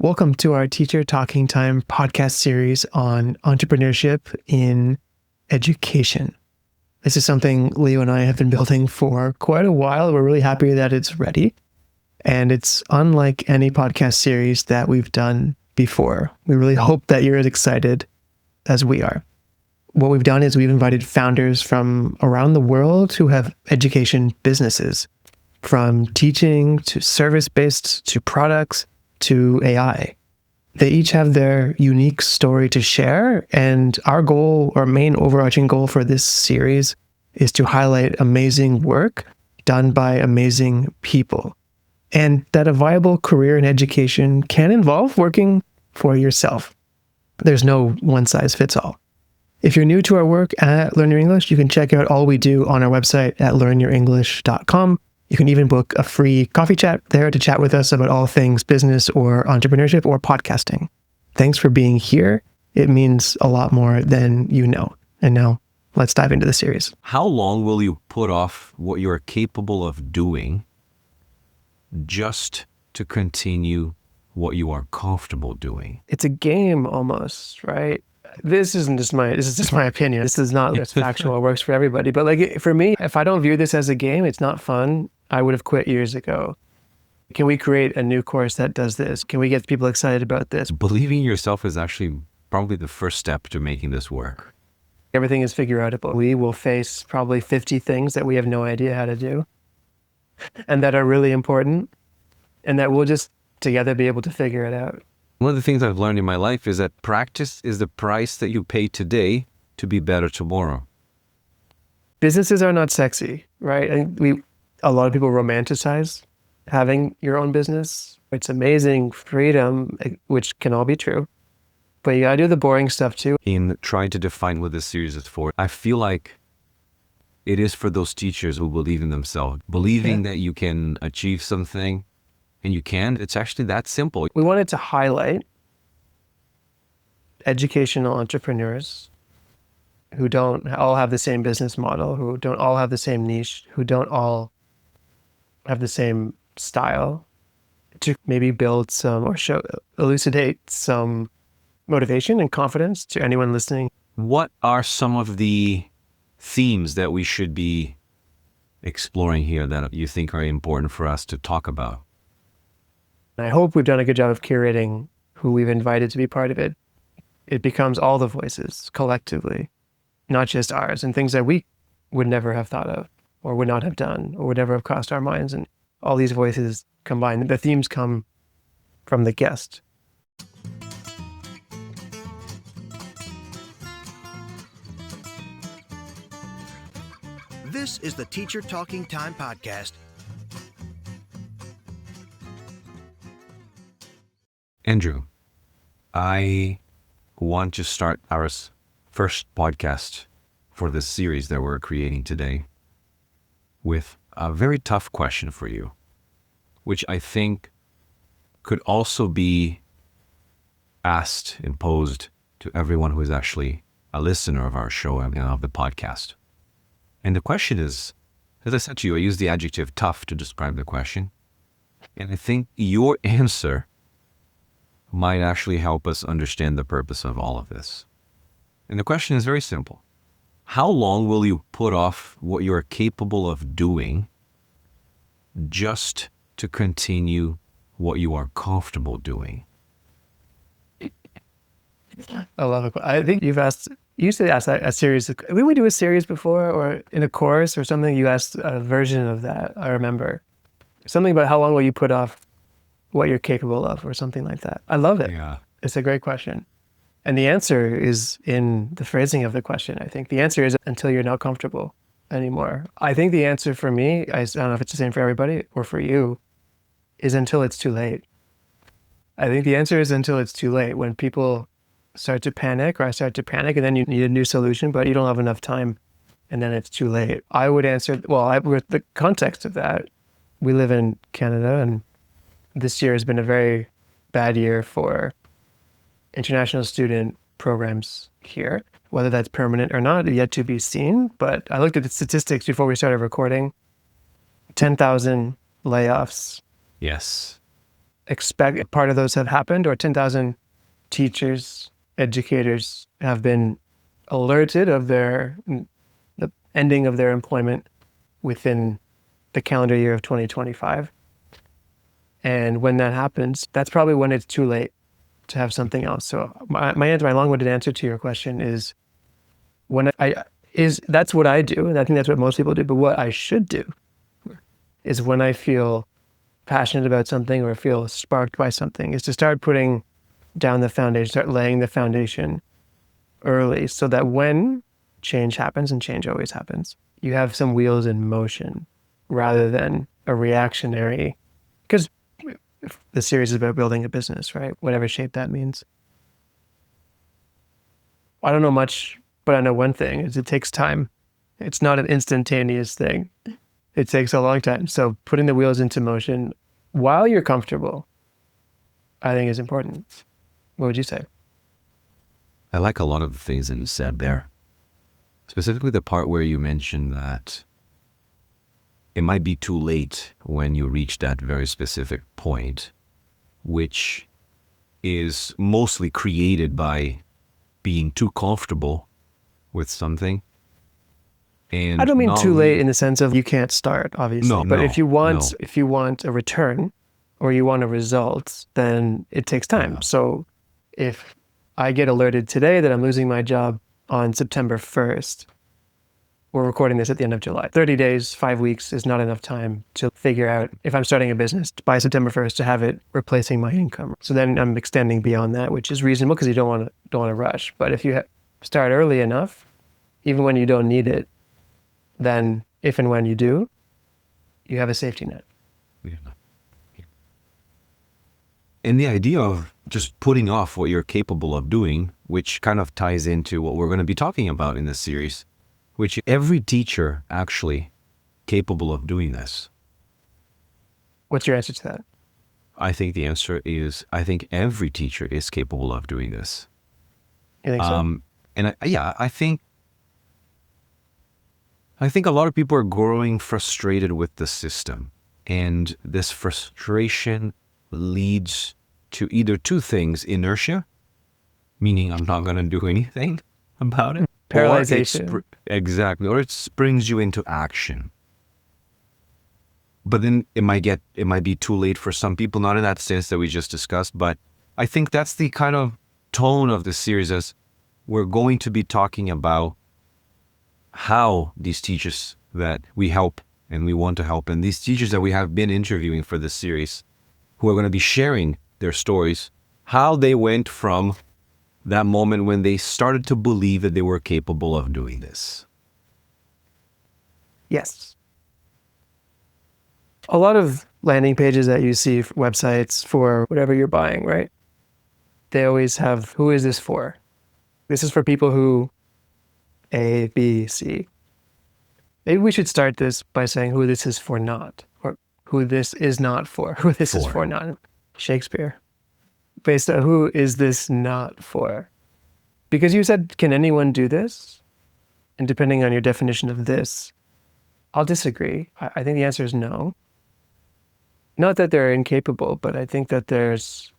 Welcome to our Teacher Talking Time podcast series on entrepreneurship in education. This is something Leo and I have been building for quite a while. We're really happy that it's ready. And it's unlike any podcast series that we've done before. We really hope that you're as excited as we are. What we've done is we've invited founders from around the world who have education businesses, from teaching to service-based to products to AI. They each have their unique story to share, and our goal, our main overarching goal for this series, is to highlight amazing work done by amazing people, and that a viable career in education can involve working for yourself. There's no one-size-fits-all. If you're new to our work at Learn Your English, you can check out all we do on our website at learnyourenglish.com. You can even book a free coffee chat there to chat with us about all things business or entrepreneurship or podcasting. Thanks for being here. It means a lot more than you know. And now let's dive into the series. How long will you put off what you are capable of doing just to continue what you are comfortable doing? It's a game almost, right? This is just my opinion. This is not as factual. It works for everybody. But for me, if I don't view this as a game, it's not fun. I would have quit years ago. Can we create a new course that does this? Can we get people excited about this? Believing in yourself is actually probably the first step to making this work. Everything is figure outable. We will face probably 50 things that we have no idea how to do and that are really important, and that we'll just together be able to figure it out. One of the things I've learned in my life is that practice is the price that you pay today to be better tomorrow. Businesses are not sexy, right? A lot of people romanticize having your own business. It's amazing freedom, which can all be true. But you gotta do the boring stuff too. In trying to define what this series is for, I feel like it is for those teachers who believe in themselves, believing that you can achieve something, and you can. It's actually that simple. We wanted to highlight educational entrepreneurs who don't all have the same business model, who don't all have the same niche, who don't all have the same style, to maybe build some or elucidate some motivation and confidence to anyone listening. What are some of the themes that we should be exploring here that you think are important for us to talk about? I hope we've done a good job of curating who we've invited to be part of it. It becomes all the voices collectively, not just ours, and things that we would never have thought of or would not have done or would never have crossed our minds. And all these voices combined, the themes come from the guest. This is the Teacher Talking Time podcast. Andrew, I want to start our first podcast for this series that we're creating today with a very tough question for you, which I think could also be asked and posed to everyone who is actually a listener of our show and of the podcast. And the question is, as I said to you, I use the adjective tough to describe the question. And I think your answer might actually help us understand the purpose of all of this. And the question is very simple. How long will you put off what you are capable of doing just to continue what you are comfortable doing? I love it. I think you used to ask a series. Did we do a series before, or in a course or something? You asked a version of that. I remember something about how long will you put off what you're capable of, or something like that. I love it. Yeah. It's a great question. And the answer is in the phrasing of the question. I think the answer is until you're not comfortable anymore. I think the answer for me, I don't know if it's the same for everybody or for you, is until it's too late. I think the answer is until it's too late. When people start to panic, or I start to panic, and then you need a new solution, but you don't have enough time, and then it's too late. I would answer, with the context of that, we live in Canada, and this year has been a very bad year for international student programs here. Whether that's permanent or not, yet to be seen. But I looked at the statistics before we started recording. 10,000 layoffs. Yes. expect part of those have happened, or 10,000 teachers, educators have been alerted of the ending of their employment within the calendar year of 2025. And when that happens, that's probably when it's too late to have something else. So my long-winded answer to your question is that's what I do, and I think that's what most people do. But what I should do is when I feel passionate about something or feel sparked by something, is to start putting down the foundation, start laying the foundation early, so that when change happens, and change always happens, you have some wheels in motion rather than a reactionary, because the series is about building a business, right? Whatever shape that means. I don't know much, but I know one thing is it takes time. It's not an instantaneous thing. It takes a long time. So putting the wheels into motion while you're comfortable, I think is important. What would you say? I like a lot of the things that you said there. Specifically the part where you mentioned that it might be too late when you reach that very specific point, which is mostly created by being too comfortable with something. And I don't mean too late in the sense of you can't start, obviously. But if you want a return or you want a result, then it takes time. Yeah. So if I get alerted today that I'm losing my job on September 1st, we're recording this at the end of July. 30 days, 5 weeks is not enough time to figure out if I'm starting a business by September 1st to have it replacing my income. So then I'm extending beyond that, which is reasonable because you don't want to rush. But if you start early enough, even when you don't need it, then if and when you do, you have a safety net. Yeah. And the idea of just putting off what you're capable of doing, which kind of ties into what we're going to be talking about in this series, which every teacher actually capable of doing this. What's your answer to that? I think the answer is, I think every teacher is capable of doing this. You think so? And I think a lot of people are growing frustrated with the system. And this frustration leads to either two things: inertia, meaning I'm not going to do anything about it. Paralyzation. Exactly. Or it springs you into action. But then it might be too late for some people, not in that sense that we just discussed, but I think that's the kind of tone of the series, as we're going to be talking about how these teachers that we help and we want to help, and these teachers that we have been interviewing for this series, who are going to be sharing their stories, how they went from that moment when they started to believe that they were capable of doing this. Yes. A lot of landing pages that you see, websites for whatever you're buying, right? They always have, who is this for? This is for people who A, B, C. Maybe we should start this by saying who this is for not, or who this is not for, who this is for not. Shakespeare. Based on who is this not for? Because you said, can anyone do this? And depending on your definition of this, I'll disagree. I think the answer is no. Not that they're incapable, but I think that there's,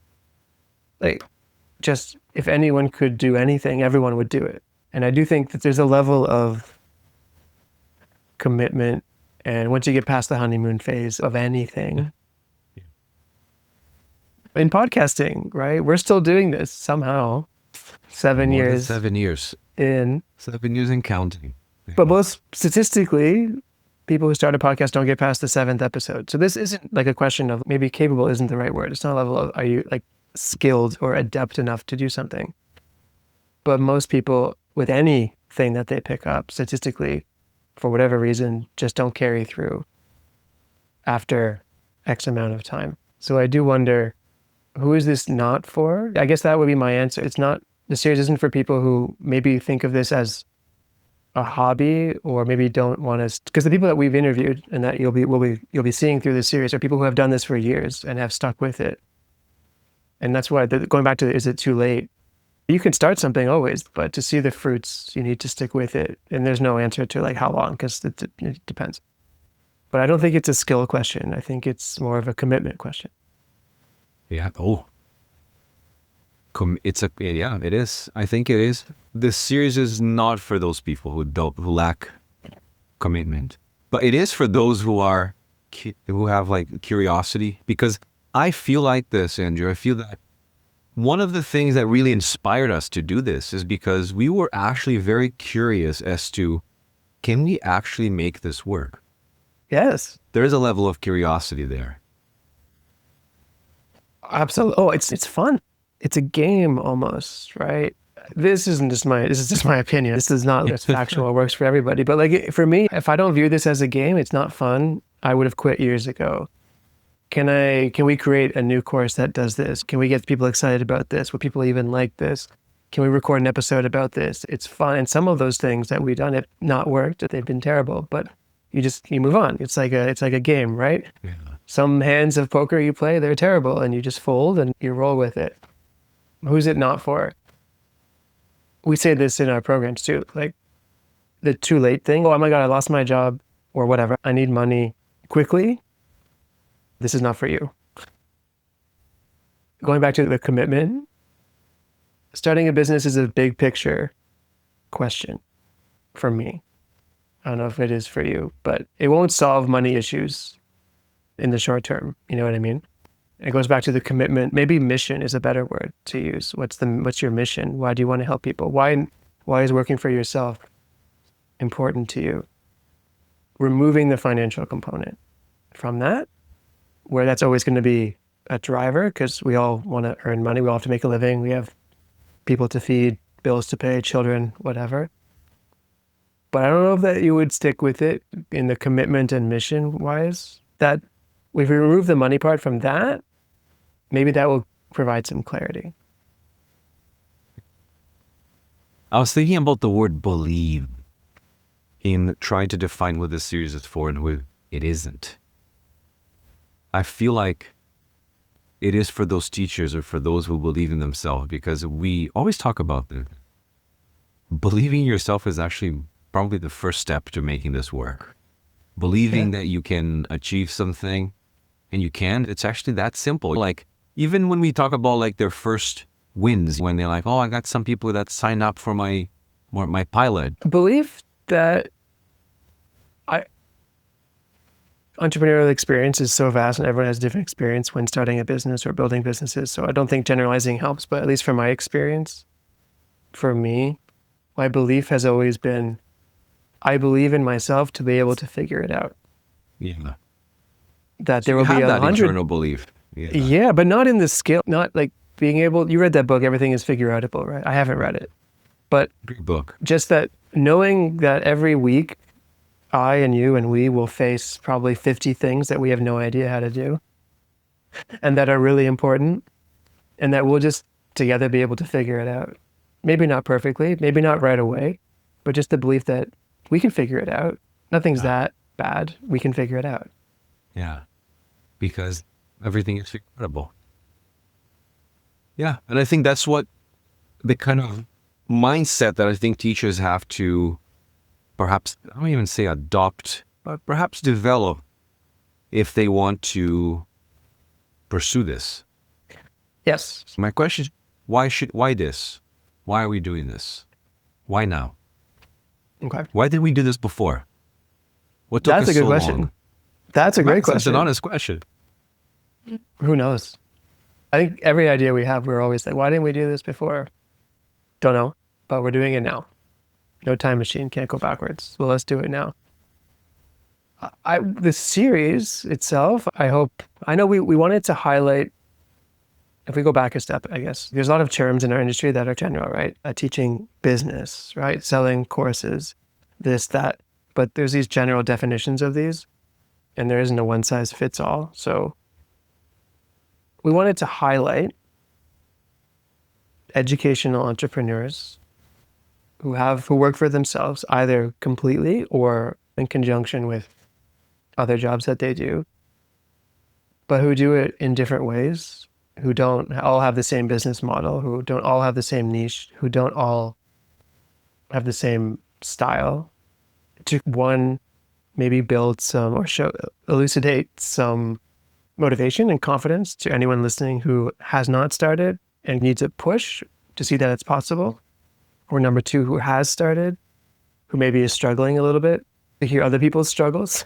just if anyone could do anything, everyone would do it. And I do think that there's a level of commitment, and once you get past the honeymoon phase of anything, in podcasting, right? We're still doing this somehow. 7 years. 7 years. In. 7 years and counting. But most statistically, people who start a podcast don't get past the 7th episode. So this isn't like a question of, maybe capable isn't the right word. It's not a level of, are you skilled or adept enough to do something? But most people with anything that they pick up statistically, for whatever reason, just don't carry through after X amount of time. So I do wonder, who is this not for? I guess that would be my answer. It's not, the series isn't for people who maybe think of this as a hobby, or maybe don't want to, because the people that we've interviewed and that you'll be seeing through this series are people who have done this for years and have stuck with it. And that's why, going back to, is it too late? You can start something always, but to see the fruits, you need to stick with it. And there's no answer to how long, because it depends. But I don't think it's a skill question. I think it's more of a commitment question. Yeah. Oh, it is. I think it is. This series is not for those people who lack commitment, but it is for those who have like curiosity. Because I feel like this, Andrew. I feel that one of the things that really inspired us to do this is because we were actually very curious as to, can we actually make this work? Yes. There is a level of curiosity there. Absolutely. Oh, it's fun. It's a game almost, right? This is just my opinion. This is not it's factual. It works for everybody. But like for me, if I don't view this as a game, it's not fun. I would have quit years ago. Can we create a new course that does this? Can we get people excited about this? Will people even like this? Can we record an episode about this? It's fun. And some of those things that we've done have not worked. They've been terrible, but you move on. It's like a game, right? Yeah. Some hands of poker you play, they're terrible, and you just fold and you roll with it. Who's it not for? We say this in our programs too, like the too late thing. Oh my God, I lost my job or whatever. I need money quickly. This is not for you. Going back to the commitment, starting a business is a big picture question for me. I don't know if it is for you, but it won't solve money issues in the short term. You know what I mean? It goes back to the commitment. Maybe mission is a better word to use. What's your mission? Why do you want to help people? Why is working for yourself important to you? Removing the financial component from that, where that's always going to be a driver, because we all want to earn money. We all have to make a living. We have people to feed, bills to pay, children, whatever. But I don't know if that you would stick with it in the commitment and mission wise. That if we remove the money part from that, maybe that will provide some clarity. I was thinking about the word believe in trying to define what this series is for and what it isn't. I feel like it is for those teachers or for those who believe in themselves, because we always talk about this. Believing in yourself is actually probably the first step to making this work. Believing that you can achieve something, and you can, it's actually that simple. Like, even when we talk about like their first wins, when they're like, oh, I got some people that signed up for my pilot. Believe that entrepreneurial experience is so vast and everyone has different experience when starting a business or building businesses. So I don't think generalizing helps, but at least from my experience, for me, my belief has always been, I believe in myself to be able to figure it out. Yeah. That So there will be have that 100. internal belief. Yeah, but not in the skill, not like being able, you read that book, Everything is Figure Outable, right? I haven't read it, but Great book. just that knowing that every week I and you and we will face probably 50 things that we have no idea how to do and that are really important, and that we'll just together be able to figure it out. Maybe not perfectly, maybe not right away, but just the belief that we can figure it out. Nothing's that bad. We can figure it out. Yeah. Because everything is incredible. Yeah. And I think that's what the kind of mindset that I think teachers have to perhaps, I don't even say adopt, but perhaps develop if they want to pursue this. Yes. So my question is, why this? Why are we doing this? Why now? Okay. Why didn't we do this before? What took That's us a good so question. long? That's a great It's question. an honest question. Who knows? I think every idea we have, we're always like, why didn't we do this before? Don't know, but we're doing it now. No time machine, can't go backwards. Well, let's do it now. The series itself, I know we wanted to highlight, if we go back a step, I guess, there's a lot of terms in our industry that are general, right? Teaching business, right? Selling courses, this, that. But there's these general definitions of these, and there isn't a one size fits all. So we wanted to highlight educational entrepreneurs who work for themselves, either completely or in conjunction with other jobs that they do, but who do it in different ways, who don't all have the same business model, who don't all have the same niche, who don't all have the same style, to maybe build some or elucidate some motivation and confidence to anyone listening who has not started and needs a push to see that it's possible. Or number two, who has started, who maybe is struggling a little bit, to hear other people's struggles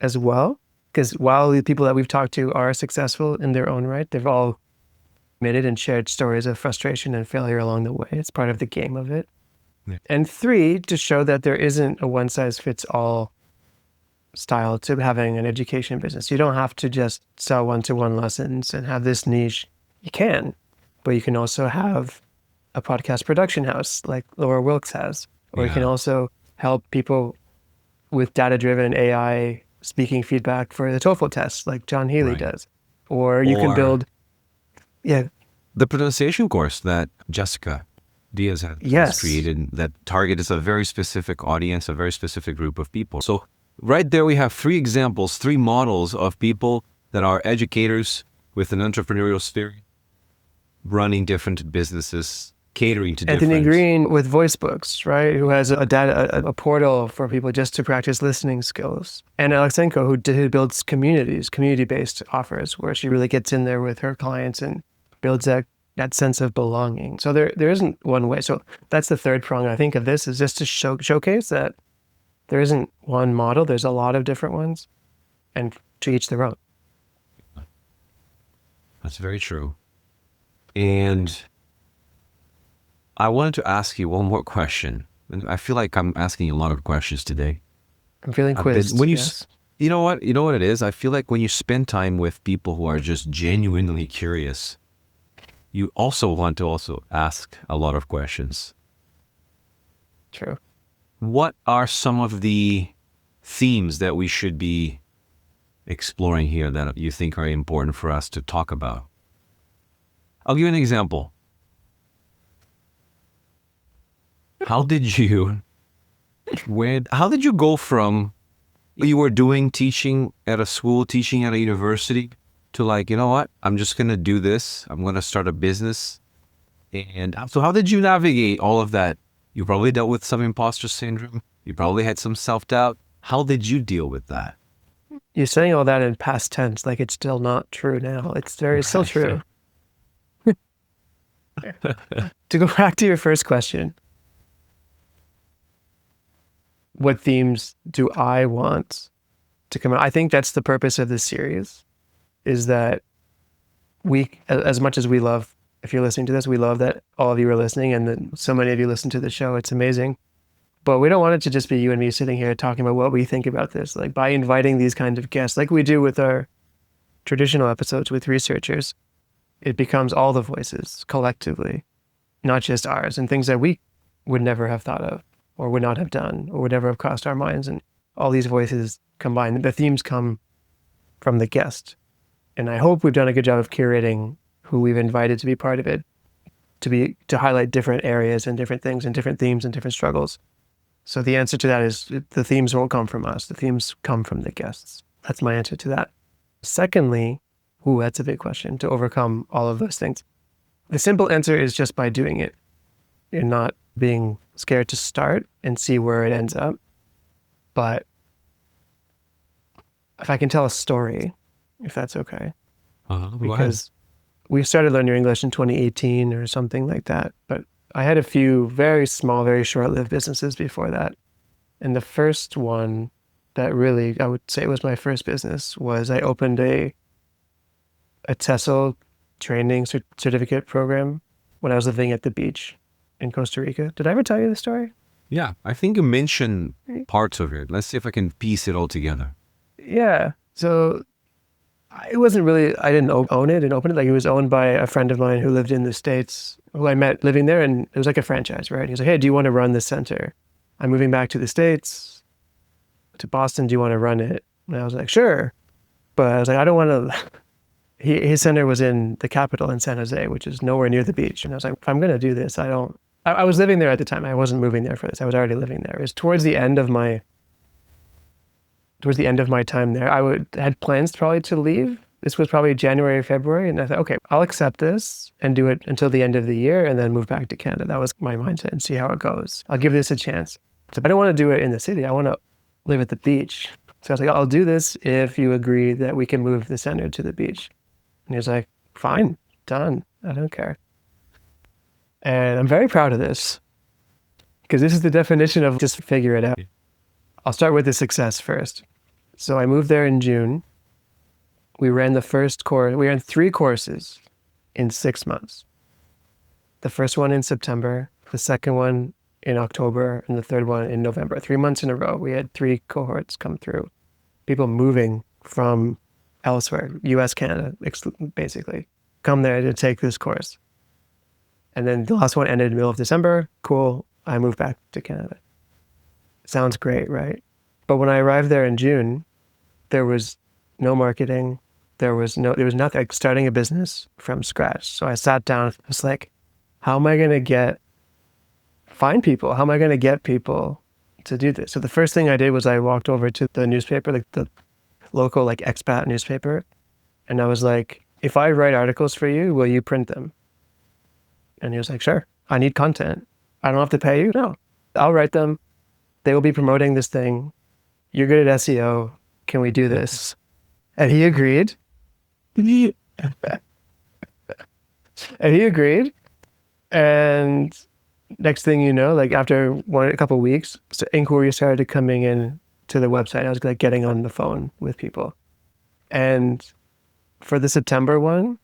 as well. Because while the people that we've talked to are successful in their own right, they've all admitted and shared stories of frustration and failure along the way. It's part of the game of it. Yeah. And three, to show that there isn't a one-size-fits-all style to having an education business. You don't have to just sell one-to-one lessons and have this niche. You can, but you can also have a podcast production house like Laura Wilkes has, or you can also help people with data-driven AI speaking feedback for the TOEFL test like John Healy does. Or you can build, the pronunciation course that Jessica Diaz has created that targets a very specific audience, a very specific group of people. So right there we have three examples, three models of people that are educators with an entrepreneurial spirit, running different businesses, catering to Anthony different... Green with Voice Books, right? Who has a portal for people just to practice listening skills. And Alexenko, who builds community-based offers, where she really gets in there with her clients and builds that sense of belonging. So there isn't one way. So that's the third prong, I think, of this, is just to showcase that there isn't one model. There's a lot of different ones, and to each their own. That's very true. And I wanted to ask you one more question. And I feel like I'm asking you a lot of questions today. I'm feeling quizzed. You know what it is? I feel like when you spend time with people who are just genuinely curious, you also want to ask a lot of questions. True. What are some of the themes that we should be exploring here that you think are important for us to talk about? I'll give you an example. How did you go from you were doing teaching at a school, teaching at a university, to like, you know what, I'm just going to do this. I'm going to start a business. And so how did you navigate all of that? You probably dealt with some imposter syndrome. You probably had some self-doubt. How did you deal with that? You're saying all that in past tense, like it's still not true now. It's still true. To go back to your first question, what themes do I want to come out? I think that's the purpose of this series, is that we, as much as we love, if you're listening to this, we love that all of you are listening and that so many of you listen to the show. It's amazing. But we don't want it to just be you and me sitting here talking about what we think about this. Like, by inviting these kinds of guests, like we do with our traditional episodes with researchers, it becomes all the voices collectively, not just ours, and things that we would never have thought of or would not have done or would never have crossed our minds. And all these voices combined, the themes come from the guest. And I hope we've done a good job of curating who we've invited to be part of it, to highlight different areas and different things and different themes and different struggles. So the answer to that is the themes won't come from us. The themes come from the guests. That's my answer to that. Secondly, that's a big question, to overcome all of those things. The simple answer is just by doing it. You're not being scared to start and see where it ends up. But if I can tell a story, if that's okay. Because we started Learn Your English in 2018 or something like that. But I had a few very small, very short-lived businesses before that. And the first one that really, I would say was my first business, was I opened a TESOL training certificate program when I was living at the beach in Costa Rica. Did I ever tell you the story? Yeah, I think you mentioned parts of it. Let's see if I can piece it all together. Yeah. So it wasn't really, I didn't own it and open it. Like, it was owned by a friend of mine who lived in the States, who I met living there, and it was like a franchise, right? He was like, hey, do you want to run this center? I'm moving back to the States, to Boston. Do you want to run it? And I was like, sure. But I was like, I don't want to. His center was in the capital in San Jose, which is nowhere near the beach. And I was like, if I'm going to do this, I was living there at the time. I wasn't moving there for this. I was already living there. It was towards the end of my time there. Had plans probably to leave. This was probably January or February. And I thought, okay, I'll accept this and do it until the end of the year and then move back to Canada. That was my mindset, and see how it goes. I'll give this a chance. So I don't want to do it in the city. I want to live at the beach. So I was like, I'll do this if you agree that we can move the center to the beach. And he was like, fine, done. I don't care. And I'm very proud of this because this is the definition of just figure it out. I'll start with the success first. So I moved there in June. We ran the first course. We ran 3 courses in 6 months. The first one in September, the second one in October, and the third one in November. 3 months in a row, we had 3 cohorts come through. People moving from elsewhere, US, Canada, basically, come there to take this course. And then the last one ended in the middle of December. Cool. I moved back to Canada. Sounds great, right? But when I arrived there in June, there was no marketing. There was nothing, like starting a business from scratch. So I sat down, I was like, how am I going to find people? How am I going to get people to do this? So the first thing I did was I walked over to the newspaper, like the local like expat newspaper. And I was like, if I write articles for you, will you print them? And he was like, sure. I need content. I don't have to pay you. No, I'll write them. They will be promoting this thing. You're good at SEO. Can we do this? And he agreed. And he agreed. And next thing you know, like after a couple of weeks, inquiries started coming in to the website. I was like getting on the phone with people. And for the September one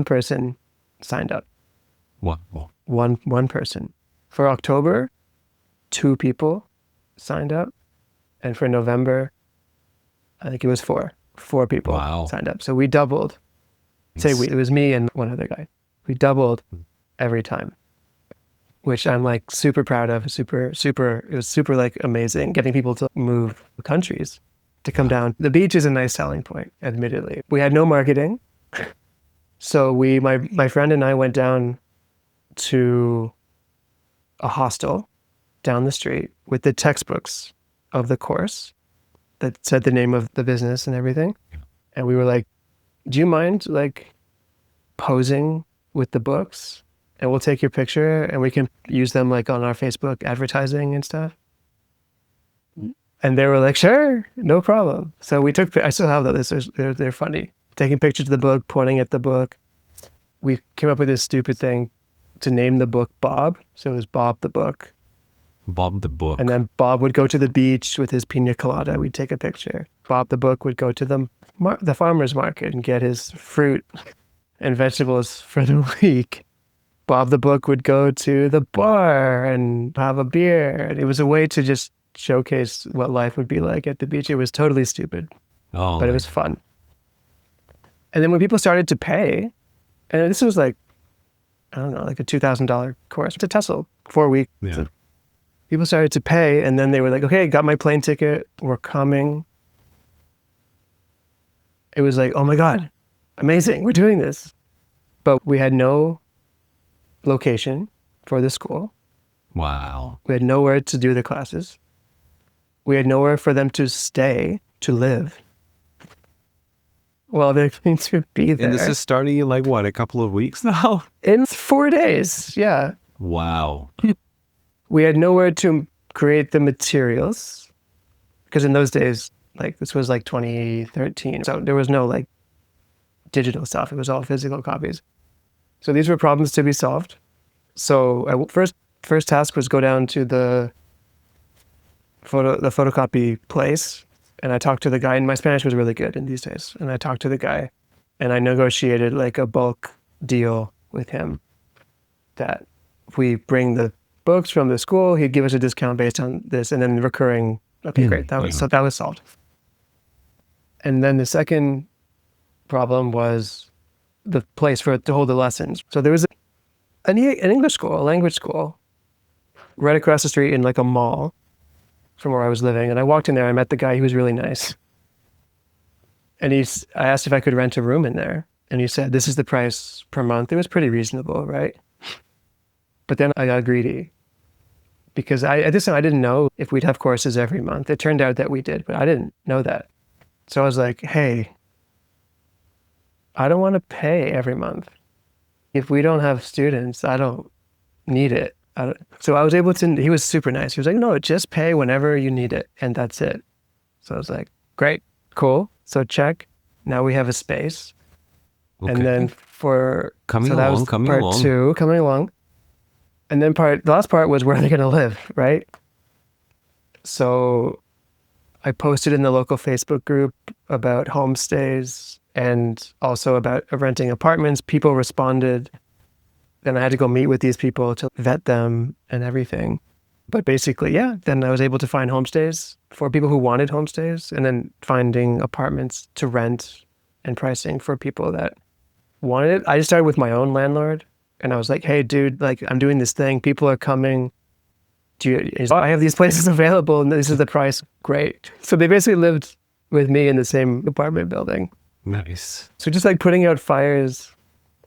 person signed up. Wow. One person. For October, 2 people signed up. And for November, I think it was 4 people signed up. So we doubled. Say we, it was me and one other guy. We doubled every time, which I'm like super proud of. It was super like amazing getting people to move countries to come down. The beach is a nice selling point, admittedly. We had no marketing. So my friend and I went down to a hostel down the street with the textbooks of the course that said the name of the business and everything. And we were like, do you mind like posing with the books and we'll take your picture and we can use them like on our Facebook advertising and stuff? And they were like, sure, no problem. So we took, I still have those, they're funny. Taking pictures of the book, pointing at the book. We came up with this stupid thing to name the book Bob. So it was Bob the Book. Bob the Book. And then Bob would go to the beach with his pina colada. We'd take a picture. Bob the Book would go to the farmer's market and get his fruit and vegetables for the week. Bob the Book would go to the bar and have a beer. And it was a way to just showcase what life would be like at the beach. It was totally stupid, but it was fun. And then when people started to pay, and this was like, I don't know, like a $2,000 course. It's a Tesla, 4 week. Yeah. People started to pay, and then they were like, okay, got my plane ticket. We're coming. It was like, oh my God, amazing. We're doing this. But we had no location for the school. Wow. We had nowhere to do the classes. We had nowhere for them to stay, to live. Well, they're going to be there. And this is starting in like what, a couple of weeks now? In 4 days, yeah. Wow. We had nowhere to create the materials because in those days, like this was like 2013. So there was no like digital stuff. It was all physical copies. So these were problems to be solved. So first task was go down to the photocopy place. And I talked to the guy, and my Spanish was really good in these days. And I talked to the guy and I negotiated like a bulk deal with him that if we bring the books from the school, he'd give us a discount based on this, and then recurring. Okay, great. That was solved. And then the second problem was the place for it to hold the lessons. So there was an English school, a language school, right across the street in like a mall from where I was living. And I walked in there, I met the guy, he was really nice. And I asked if I could rent a room in there. And he said, this is the price per month. It was pretty reasonable, right? But then I got greedy because at this time I didn't know if we'd have courses every month. It turned out that we did, but I didn't know that. So I was like, hey, I don't want to pay every month. If we don't have students, I don't need it. So I was able to, he was super nice. He was like, no, just pay whenever you need it. And that's it. So I was like, great, cool. So check. Now we have a space. Okay. And then coming that along, was coming part along. 2, coming along. And then the last part was where are they going to live, right? So I posted in the local Facebook group about homestays and also about renting apartments. People responded. Then I had to go meet with these people to vet them and everything. But basically, yeah, then I was able to find homestays for people who wanted homestays, and then finding apartments to rent and pricing for people that wanted it. I just started with my own landlord, and I was like, hey, dude, like I'm doing this thing. People are coming. I have these places available and this is the price. Great. So they basically lived with me in the same apartment building. Nice. So just like putting out fires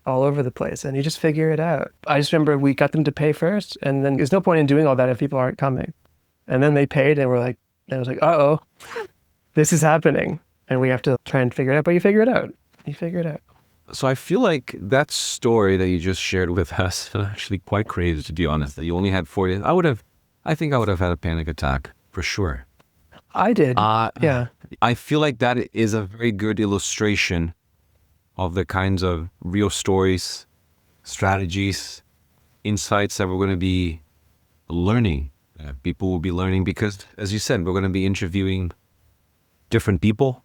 all over the place, and you just figure it out. I just remember we got them to pay first, and then there's no point in doing all that if people aren't coming. And then they paid, and I was like, uh-oh, this is happening, and we have to try and figure it out. But you figure it out. You figure it out. So I feel like that story that you just shared with us is actually quite crazy, to be honest, that you only had 4 days. I think I would have had a panic attack for sure. I did. Yeah. I feel like that is a very good illustration of the kinds of real stories, strategies, insights that we're going to be learning. People will be learning because, as you said, we're going to be interviewing different people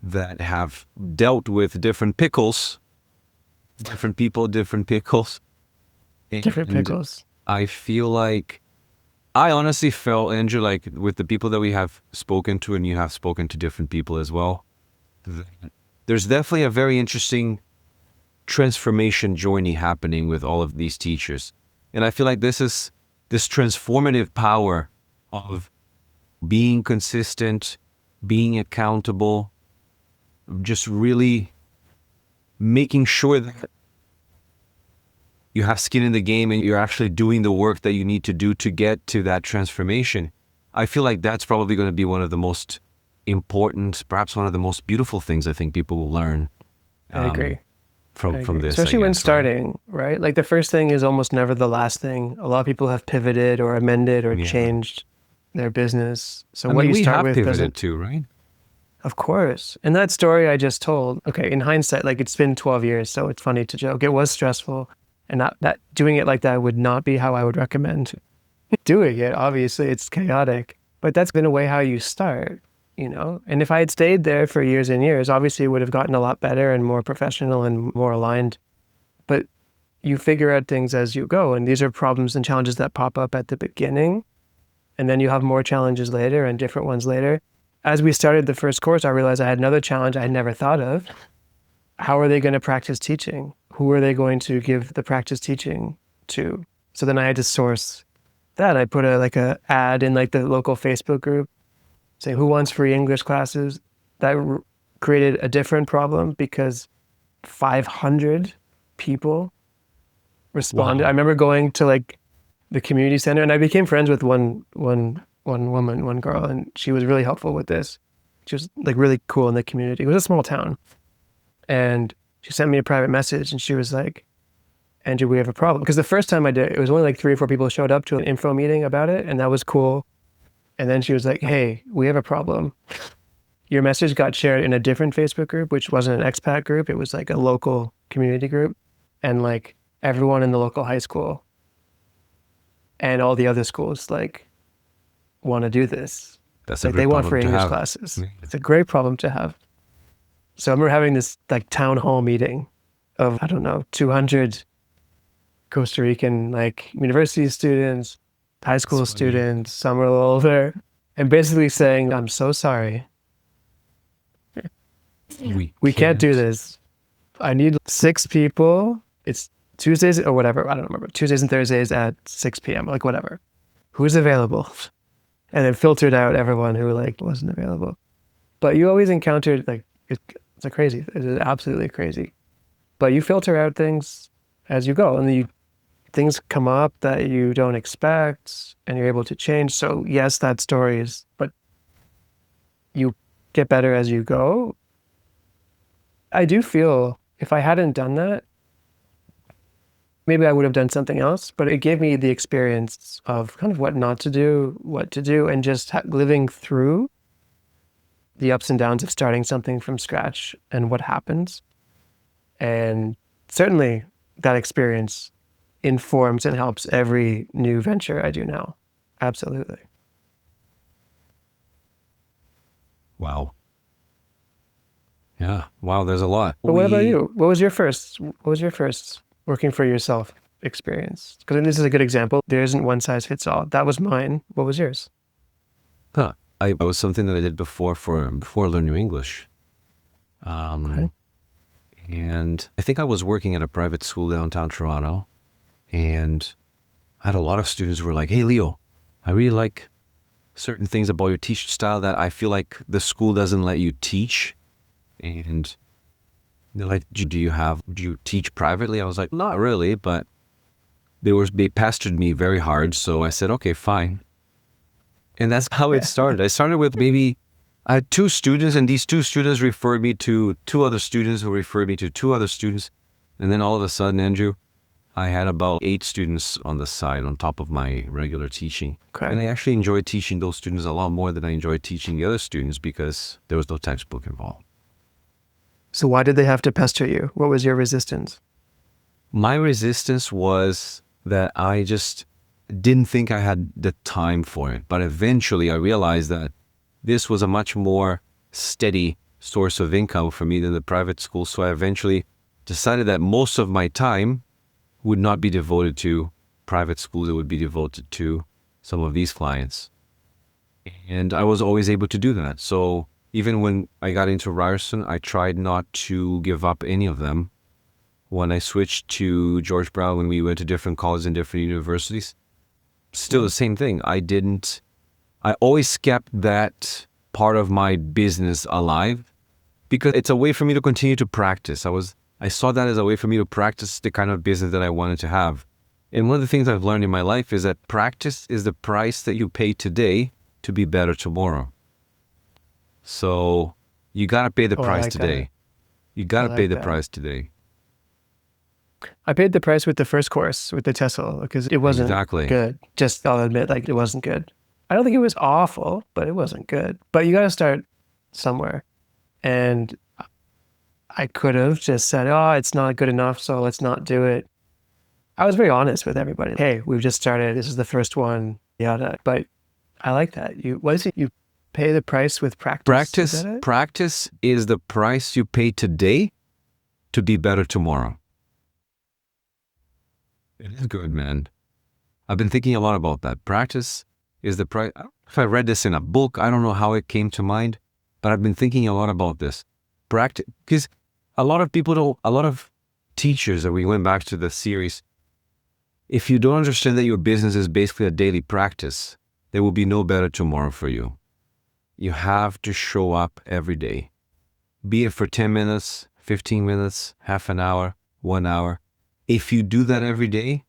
that have dealt with different pickles. Different people, different pickles. Different pickles. I feel like, I honestly felt, Andrew, like with the people that we have spoken to, and you have spoken to different people as well, there's definitely a very interesting transformation journey happening with all of these teachers. And I feel like this transformative power of being consistent, being accountable, just really making sure that you have skin in the game and you're actually doing the work that you need to do to get to that transformation. I feel like that's probably going to be one of the most important, perhaps one of the most beautiful things I think people will learn. I agree. From this. Especially when starting, right? Like the first thing is almost never the last thing. A lot of people have pivoted or amended or changed their business. So what you start with pivoted too, right? Of course. And that story I just told, okay, in hindsight, like it's been 12 years, so it's funny to joke. It was stressful. And that doing it like that would not be how I would recommend doing it. Obviously, it's chaotic. But that's in a way how you start, you know? And if I had stayed there for years and years, obviously it would have gotten a lot better and more professional and more aligned. But you figure out things as you go. And these are problems and challenges that pop up at the beginning. And then you have more challenges later and different ones later. As we started the first course, I realized I had another challenge I had never thought of. How are they going to practice teaching? Who are they going to give the practice teaching to? So then I had to source that. I put a ad in like the local Facebook group saying, who wants free English classes? That created a different problem because 500 people responded. Wow. I remember going to like the community center, and I became friends with one woman, one girl, and she was really helpful with this. She was like really cool in the community. It was a small town. And she sent me a private message and she was like, Andrew, we have a problem. Because the first time I did it was only like 3 or 4 people showed up to an info meeting about it, and that was cool. And then she was like, hey, we have a problem. Your message got shared in a different Facebook group, which wasn't an expat group. It was like a local community group. And like everyone in the local high school and all the other schools like want to do this. That's a like great they want problem free to English have. classes. Yeah. It's a great problem to have. So I remember having this like town hall meeting of, 200 Costa Rican like university students, high school students, some are a little older, and basically saying, I'm so sorry. We can't do this. I need 6 people. It's Tuesdays or whatever. I don't remember. Tuesdays and Thursdays at 6 p.m. Like whatever. Who's available? And then filtered out everyone who like wasn't available. But you always encountered like, it's crazy. It is absolutely crazy. But you filter out things as you go, and things come up that you don't expect, and you're able to change. So yes, that story is, but you get better as you go. I do feel if I hadn't done that, maybe I would have done something else, but it gave me the experience of kind of what not to do, what to do, and just living through the ups and downs of starting something from scratch and what happens. And certainly that experience informs and helps every new venture I do now. Absolutely. Wow. Yeah. Wow. There's a lot. But what about you? What was your first working for yourself experience? Because this is a good example. There isn't one size fits all. That was mine. What was yours? It was something that I did before learning English. Okay. And I think I was working at a private school downtown Toronto, and I had a lot of students who were like, "Hey, Leo, I really like certain things about your teaching style that I feel like the school doesn't let you teach." And they're like, do you teach privately? I was like, not really, but they pestered me very hard. So I said, okay, fine. And that's how it started. I started with I had 2 students, and these 2 students referred me to 2 other students who referred me to 2 other students. And then all of a sudden, Andrew, I had about 8 students on the side on top of my regular teaching. Okay. And I actually enjoyed teaching those students a lot more than I enjoyed teaching the other students because there was no textbook involved. So why did they have to pester you? What was your resistance? My resistance was that I just didn't think I had the time for it. But eventually I realized that this was a much more steady source of income for me than the private school. So I eventually decided that most of my time would not be devoted to private schools. It would be devoted to some of these clients. And I was always able to do that. So even when I got into Ryerson, I tried not to give up any of them. When I switched to George Brown, when we went to different colleges and different universities, still the same thing. I always kept that part of my business alive because it's a way for me to continue to practice. I saw that as a way for me to practice the kind of business that I wanted to have. And one of the things I've learned in my life is that practice is the price that you pay today to be better tomorrow. So you got to pay the price today. You got to pay the price today. I paid the price with the first course, with the TESOL, because it wasn't good. Just, I'll admit, like, it wasn't good. I don't think it was awful, but it wasn't good. But you got to start somewhere. And I could have just said, oh, it's not good enough, so let's not do it. I was very honest with everybody. Hey, we've just started. This is the first one. Yada. But I like that. What is it? You pay the price with practice. Practice is the price you pay today to be better tomorrow. It is good, man. I've been thinking a lot about that. Practice is the price. I don't know if I read this in a book. I don't know how it came to mind, but I've been thinking a lot about this. Practice, because a lot of teachers, that we went back to the series, if you don't understand that your business is basically a daily practice, there will be no better tomorrow for you. You have to show up every day, be it for 10 minutes, 15 minutes, half an hour, 1 hour. If you do that every day,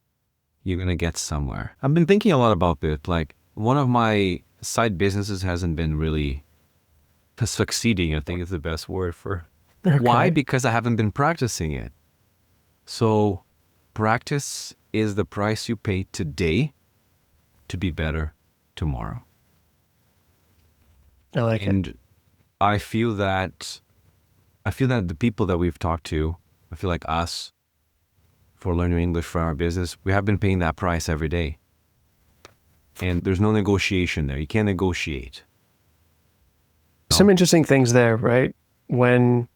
you're going to get somewhere. I've been thinking a lot about this. Like, one of my side businesses hasn't been really succeeding, I think is the best word for. Okay. Why? Because I haven't been practicing it. So practice is the price you pay today to be better tomorrow. I like it. And I feel that the people that we've talked to, I feel like us, for learning English for our business, we have been paying that price every day. And there's no negotiation there. You can't negotiate. Some interesting things there, right? When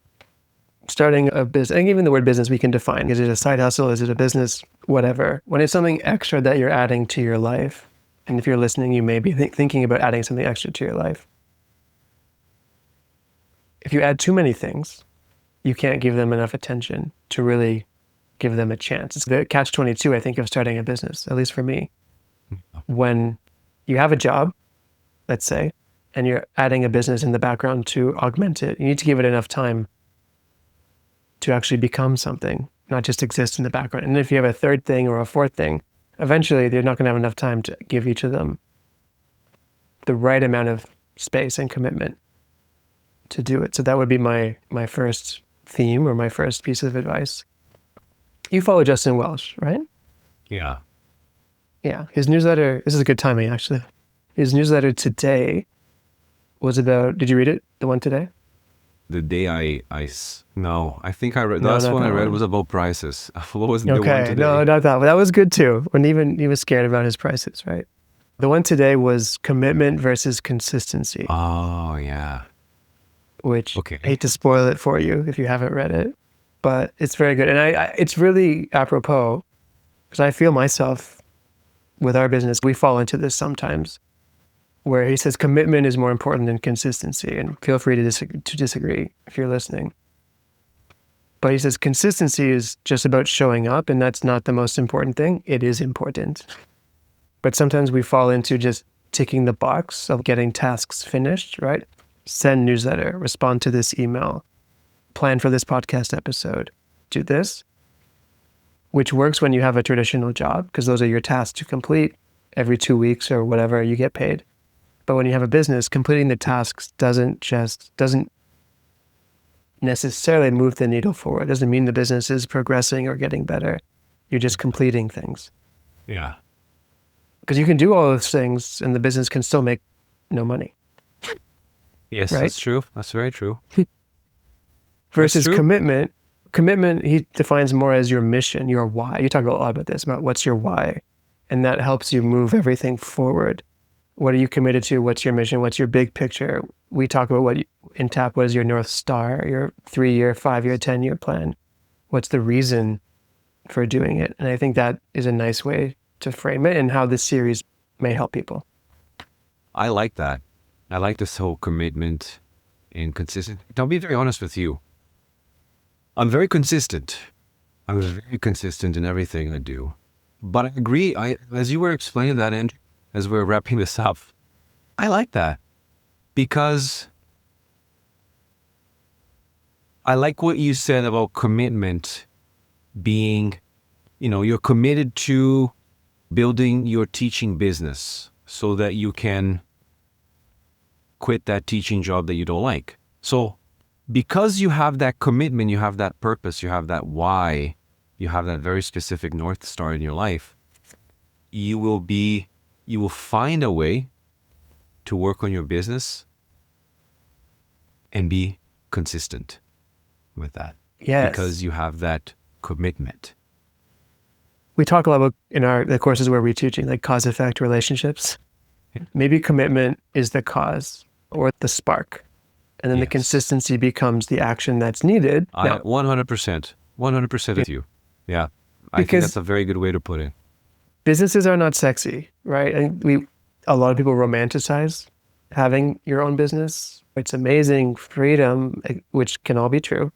starting a business, and even the word business we can define. Is it a side hustle? Is it a business? Whatever. When it's something extra that you're adding to your life, and if you're listening, you may be thinking about adding something extra to your life. If you add too many things, you can't give them enough attention to really give them a chance. It's the catch-22, I think, of starting a business, at least for me. When you have a job, let's say, and you're adding a business in the background to augment it, you need to give it enough time to actually become something, not just exist in the background. And if you have a third thing or a fourth thing, eventually you're not going to have enough time to give each of them the right amount of space and commitment to do it. So that would be my first theme, or my first piece of advice. You follow Justin Welsh, right? Yeah. Yeah. His newsletter, this is a good timing actually. His newsletter today was about, did you read it? The one today? The day no, I think I read, the No, last not one I that read one. was about prices. What was the one Okay. today? No, not that one. That was good too. When even he was scared about his prices, right? The one today was commitment versus consistency, Oh, yeah. which I Okay. hate to spoil it for you if you haven't read it, but it's very good. And it's really apropos because I feel myself with our business, we fall into this sometimes where he says commitment is more important than consistency. And feel free to disagree if you're listening. But he says consistency is just about showing up, and that's not the most important thing. It is important. But sometimes we fall into just ticking the box of getting tasks finished, right? Send newsletter, respond to this email, plan for this podcast episode, do this, which works when you have a traditional job because those are your tasks to complete every 2 weeks or whatever you get paid. But when you have a business, completing the tasks doesn't necessarily move the needle forward. It doesn't mean the business is progressing or getting better. You're just completing things. Yeah. Because you can do all those things and the business can still make no money. Yes, Right? that's true. That's very true. Versus true. commitment. Commitment, he defines more as your mission, your why. You talk a lot about this, about what's your why. And that helps you move everything forward. What are you committed to? What's your mission? What's your big picture? We talk about in TAP, what is your North Star, your 3-year, 5-year, 10-year plan? What's the reason for doing it? And I think that is a nice way to frame it and how this series may help people. I like that. I like this whole commitment and consistent. I'll be very honest with you. I'm very consistent. I'm very consistent in everything I do. But I agree. As you were explaining that, and as we're wrapping this up, I like that because I like what you said about commitment being, you're committed to building your teaching business so that you can quit that teaching job that you don't like. So because you have that commitment, you have that purpose, you have that why, you have that very specific North Star in your life, you will find a way to work on your business and be consistent with that. Yes. Because you have that commitment. We talk a lot about in the courses where we're teaching, like cause-effect relationships. Yeah. Maybe commitment is the cause or the spark. And then the Yes. consistency becomes the action that's needed. I 100% with you. Yeah. I think Because- that's a very good way to put it. Businesses are not sexy, right? And a lot of people romanticize having your own business. It's amazing freedom, which can all be true.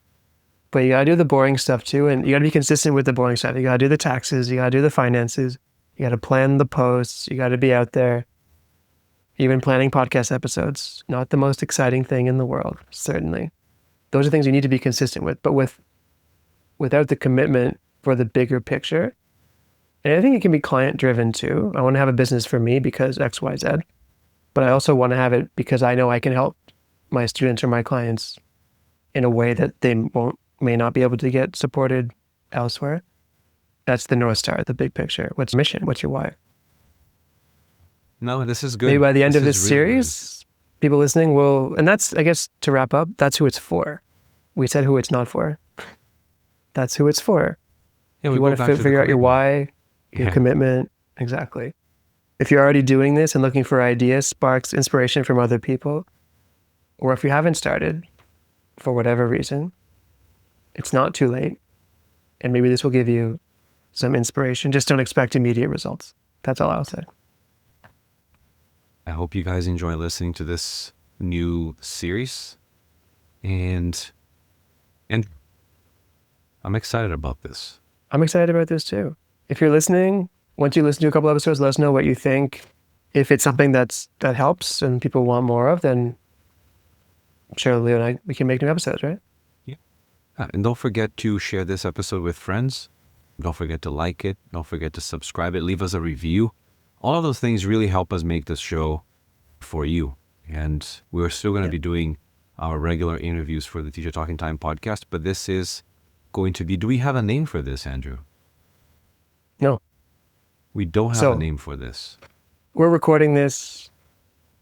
But you gotta do the boring stuff too. And you gotta be consistent with the boring stuff. You gotta do the taxes, you gotta do the finances, you gotta plan the posts, you gotta be out there. Even planning podcast episodes, not the most exciting thing in the world, certainly. Those are things you need to be consistent with. But without the commitment for the bigger picture, and I think it can be client driven too. I want to have a business for me because X, Y, Z. But I also want to have it because I know I can help my students or my clients in a way that they may not be able to get supported elsewhere. That's the North Star, the big picture. What's your mission? What's your why? No, this is good. Maybe by the end of this is really good. series, people listening will, and that's, I guess, to wrap up, that's who it's for. We said who it's not for. That's who it's for. Yeah, You we want go to back the figure out your commitment. why, your Yeah. commitment. Exactly. If you're already doing this and looking for ideas, sparks, inspiration from other people, or if you haven't started for whatever reason, it's not too late. And maybe this will give you some inspiration. Just don't expect immediate results. That's all I'll say. I hope you guys enjoy listening to this new series. And I'm excited about this. I'm excited about this too. If you're listening, once you listen to a couple episodes, let us know what you think. If it's something that helps and people want more of, then I'm sure Leo and we can make new episodes, right? And don't forget to share this episode with friends. Don't forget to like it. Don't forget to subscribe it. Leave us a review. All of those things really help us make this show for you. And we're still going to be doing our regular interviews for the Teacher Talking Time podcast. But this is going to be, do we have a name for this, Andrew? No. We don't have So- a name for this. We're recording this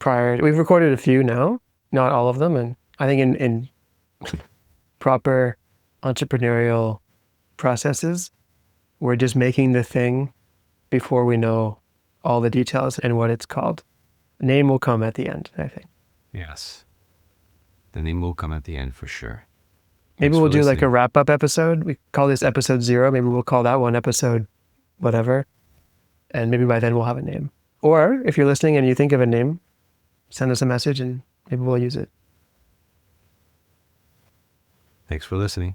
we've recorded a few now, not all of them. And I think in proper entrepreneurial processes, we're just making the thing before we know all the details and what it's called. Name will come at the end, I think. Yes. The name will come at the end for sure. Maybe Thanks we'll for do like a listening. wrap-up episode. We call this episode 0. Maybe we'll call that one episode whatever. And maybe by then we'll have a name. Or if you're listening and you think of a name, send us a message and maybe we'll use it. Thanks for listening.